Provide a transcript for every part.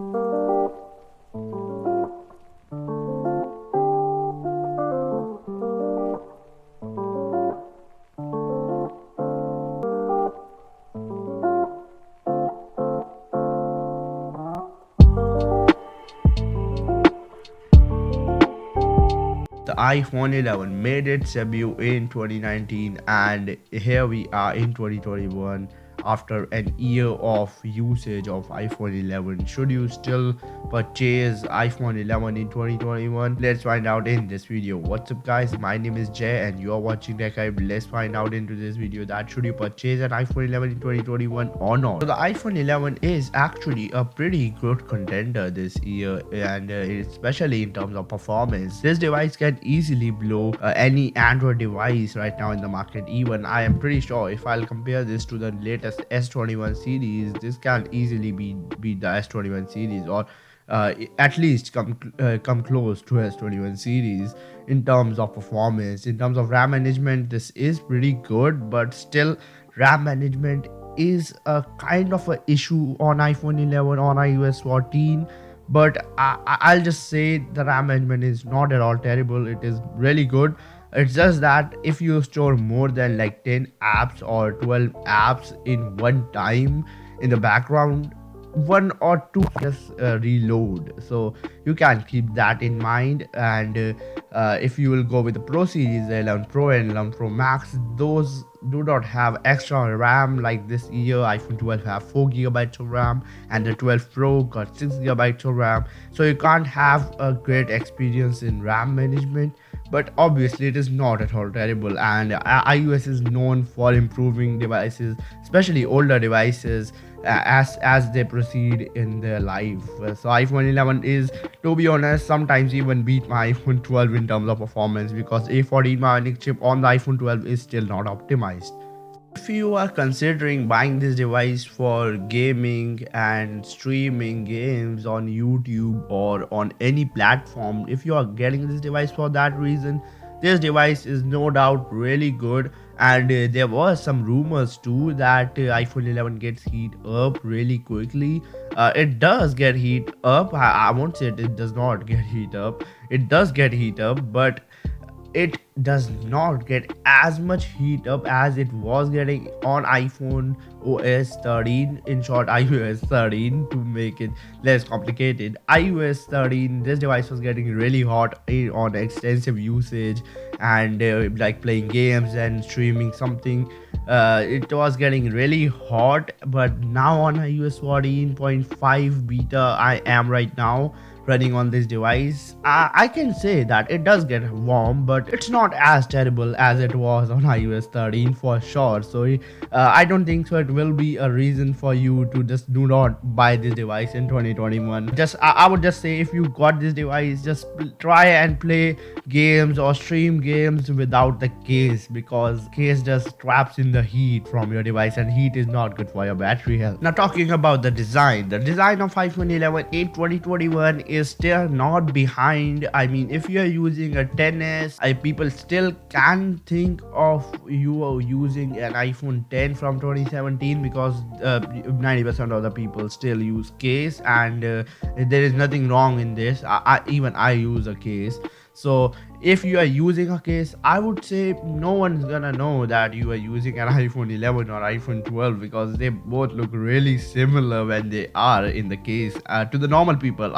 The iPhone 11 made its debut in 2019, and here we are in 2021 after an year of usage of iPhone 11. Should you still purchase iPhone 11 in 2021? Let's find out in this video. What's up guys, my name is Jay and you are watching TechHype. Let's find out into this video that should you purchase an iPhone 11 in 2021 or not. So the iPhone 11 is actually a pretty good contender this year, and especially in terms of performance. This device can easily blow any Android device right now in the market. Even I am pretty sure if I'll compare this to the latest S21 series, this can easily beat the S21 series, or at least come close to S21 series in terms of performance. In terms of RAM management, this is pretty good, but still RAM management is a kind of a issue on iPhone 11 on iOS 14. But I'll just say the RAM management is not at all terrible. It is really good. It's just that if you store more than like 10 apps or 12 apps in one time in the background, one or two just reload. So you can keep that in mind. And if you will go with the Pro series, 11 Pro and 11 Pro Max, those do not have extra RAM. Like this year iPhone 12 have 4 GB of RAM, and the 12 Pro got 6 GB of RAM, so you can't have a great experience in RAM management. But obviously it is not at all terrible, and iOS is known for improving devices, especially older devices, as they proceed in their life. So iPhone 11 is, to be honest, sometimes even beat my iPhone 12 in terms of performance, because A14 Bionic chip on the iPhone 12 is still not optimized. If you are considering buying this device for gaming and streaming games on YouTube or on any platform, if you are getting this device for that reason, this device is no doubt really good. And there was some rumors too that iPhone 11 gets heat up really quickly. It does get heat up. I won't say it does not get heat up. It does get heat up, but it does not get as much heat up as it was getting on iPhone OS 13, in short iOS 13, to make it less complicated. iOS 13, this device was getting really hot on extensive usage, and like playing games and streaming something. It was getting really hot. But now on iOS 14.5 beta I am right now running on this device, I can say that it does get warm, but it's not as terrible as it was on iOS 13 for sure. So I don't think so it will be a reason for you to just do not buy this device in 2021. I would just say, if you got this device, just try and play games or stream games without the case, because case just traps in the heat from your device, and heat is not good for your battery health. Now talking about the design of iPhone 11 in 2021 is still not behind. I mean, if you are using a 10s, people still can think of you are using an iPhone 10 from 2017, because 90% of the people still use case, and there is nothing wrong in this. Even I use a case. So if you are using a case, I would say no one's gonna know that you are using an iPhone 11 or iPhone 12, because they both look really similar when they are in the case. To the normal people,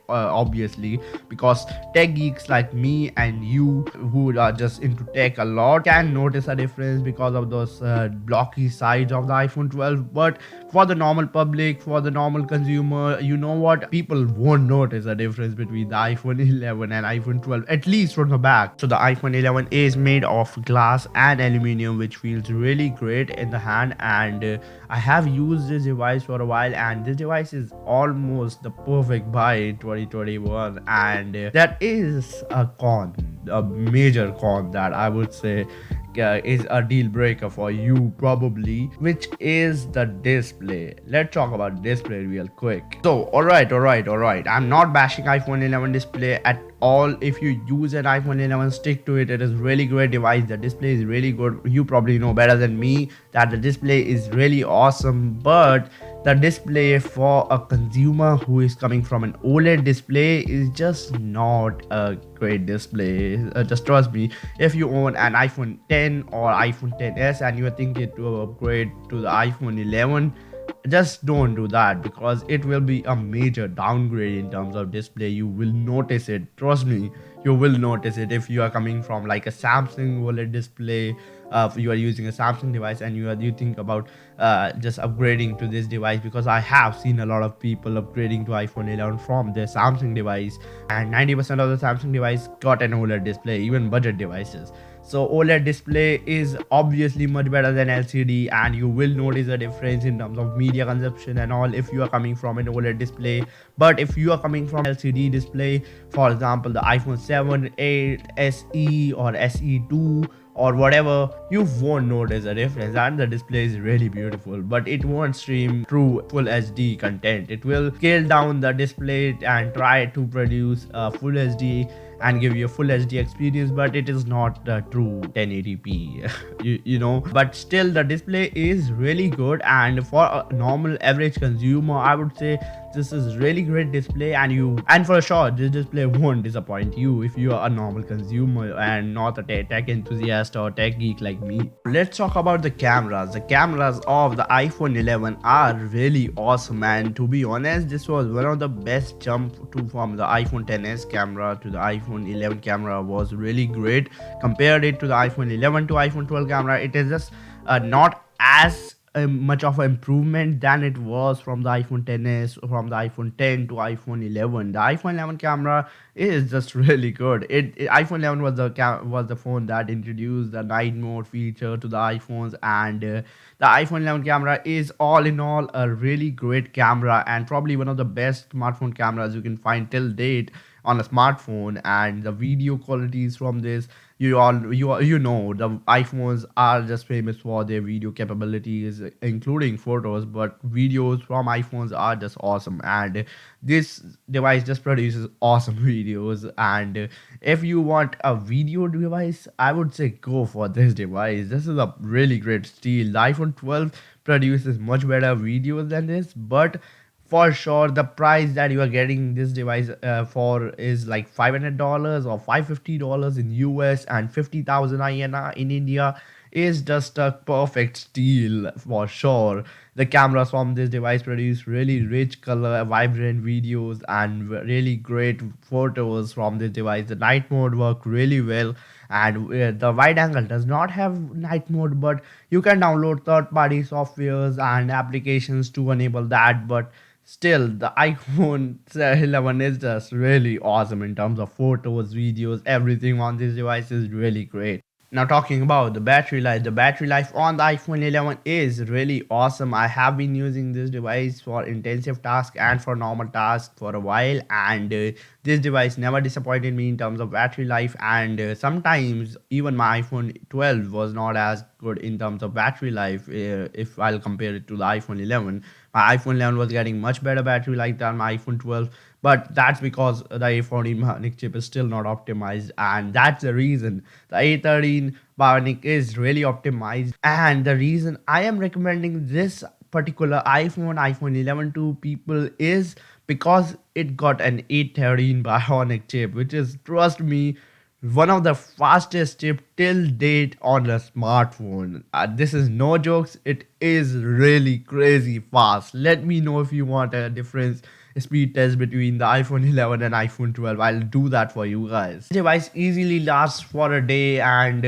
obviously, because tech geeks like me and you, who are just into tech a lot, can notice a difference because of those blocky sides of the iPhone 12. But for the normal public, for the normal consumer, you know what, people won't notice a difference between the iPhone 11 and iPhone 12, at least from the back. So the iPhone 11 is made of glass and aluminium, which feels really great in the hand. And I have used this device for a while, and this device is almost the perfect buy in 2021. And that is a major con that I would say is a deal breaker for you probably, which is the display. Let's talk about display real quick. So alright, I'm not bashing iPhone 11 display at all. If you use an iPhone 11, stick to it. It is really great device. The display is really good. You probably know better than me that the display is really awesome, but the display for a consumer who is coming from an OLED display is just not a great display. Just trust me, if you own an iPhone 10 or iPhone 10s and you are thinking to upgrade to the iPhone 11, just don't do that, because it will be a major downgrade in terms of display. You will notice it, trust me, you will notice it. If you are coming from like a Samsung OLED display, if you are using a Samsung device and you think about just upgrading to this device, because I have seen a lot of people upgrading to iPhone 11 from their Samsung device, and 90% of the Samsung device got an OLED display, even budget devices. So OLED display is obviously much better than LCD, and you will notice a difference in terms of media consumption and all if you are coming from an OLED display. But if you are coming from LCD display, for example the iPhone 7, 8, SE or SE2 or whatever, you won't notice a difference, and the display is really beautiful, but it won't stream true full HD content. It will scale down the display and try to produce full HD and give you a full HD experience, but it is not the true 1080p. You know, but still the display is really good, and for a normal average consumer I would say this is really great display, and for sure this display won't disappoint you if you are a normal consumer and not a tech enthusiast or tech geek like me. Let's talk about the cameras. The cameras of the iPhone 11 are really awesome, and to be honest, this was one of the best jump to from the iPhone 10s camera to the iPhone 11 camera. Was really great. Compared it to the iPhone 11 to iPhone 12 camera, it is just not as much of an improvement than it was from the iPhone 10s, from the iPhone 10 to iPhone 11. The iPhone 11 camera is just really good. iPhone 11 was the phone that introduced the night mode feature to the iPhones, and the iPhone 11 camera is all in all a really great camera, and probably one of the best smartphone cameras you can find till date on a smartphone. And the video qualities from this, you know, the iPhones are just famous for their video capabilities, including photos, but videos from iPhones are just awesome, and this device just produces awesome videos. And if you want a video device, I would say go for this device. This is a really great steal. The iPhone 12 produces much better videos than this, but for sure the price that you are getting this device for is like $500 or $550 in US and 50,000 INR in India, is just a perfect steal for sure. The cameras from this device produce really rich color, vibrant videos, and really great photos from this device. The night mode work really well, and the wide angle does not have night mode, but you can download third party softwares and applications to enable that. But still, the iPhone 11 is just really awesome in terms of photos, videos, everything on this device is really great. Now talking about the battery life on the iPhone 11 is really awesome. I have been using this device for intensive tasks and for normal tasks for a while, and this device never disappointed me in terms of battery life. And sometimes even my iPhone 12 was not as good in terms of battery life if I'll compare it to the iPhone 11. My iPhone 11 was getting much better battery life than my iPhone 12, but that's because the A14 Bionic chip is still not optimized, and that's the reason the A13 Bionic is really optimized. And the reason I am recommending this particular iPhone 11 to people is because it got an A13 Bionic chip, which is, trust me, one of the fastest chip till date on a smartphone. This is no jokes, it is really crazy fast. Let me know if you want a difference speed test between the iPhone 11 and iPhone 12. I'll do that for you guys. The device easily lasts for a day, and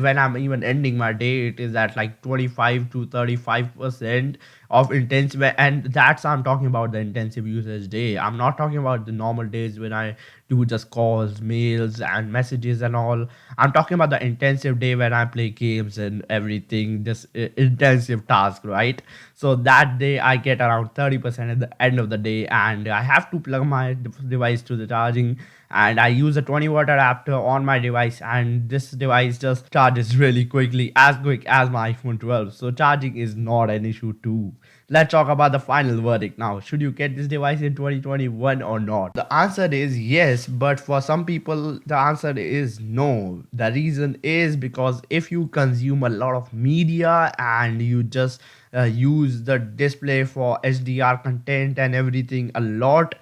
when I'm even ending my day, it is at like 25 to 35% of intensive, and that's I'm talking about the intensive usage day. I'm not talking about the normal days when I do just calls, mails, and messages and all. I'm talking about the intensive day when I play games and everything, just intensive task, right? So that day I get around 30% at the end of the day, and I have to plug my device to the charging, and I use a 20-watt adapter on my device, and this device just charges really quickly, as quick as my iPhone 12. So charging is not an issue too. let's talk about the final verdict now. Should you get this device in 2021 or not? The answer is yes, but for some people, the answer is no. The reason is because if you consume a lot of media and you just use the display for HDR content and everything a lot,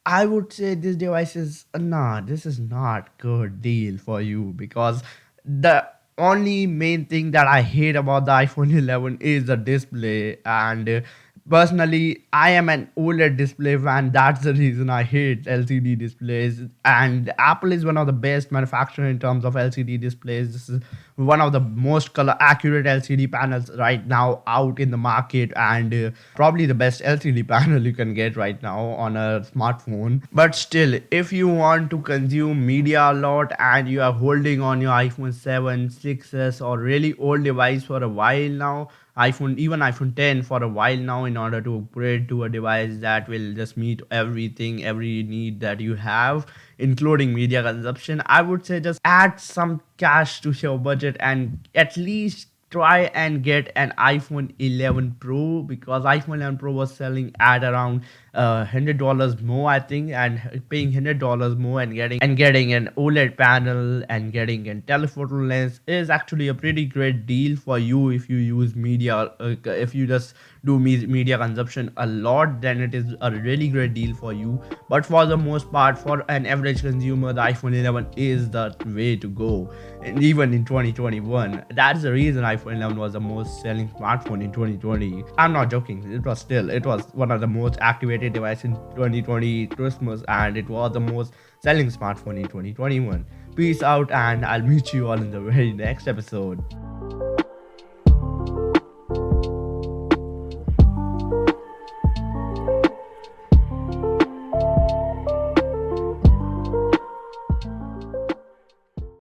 I would say this device is nah, this is not good deal for you because the only main thing that I hate about the iPhone 11 is the display. And personally, I am an OLED display fan. That's the reason I hate LCD displays. And Apple is one of the best manufacturer in terms of LCD displays. This is one of the most color accurate LCD panels right now out in the market, and probably the best LCD panel you can get right now on a smartphone. But still, if you want to consume media a lot and you are holding on your iPhone 7, 6s or really old device for a while now, even iPhone 10 for a while now, in order to upgrade to a device that will just meet everything, every need that you have, including media consumption, I would say just add some cash to your budget and at least try and get an iPhone 11 Pro, because iPhone 11 Pro was selling at around $100 more, I think, and paying $100 more and getting an OLED panel and getting a telephoto lens is actually a pretty great deal for you if you use media. If you just do media consumption a lot, then it is a really great deal for you. But for the most part, for an average consumer, the iPhone 11 is the way to go. And even in 2021, that's the reason iPhone 11 was the most selling smartphone in 2020. I'm not joking, it was one of the most activated device in 2020 Christmas, and it was the most selling smartphone in 2021. Peace out, and I'll meet you all in the very next episode.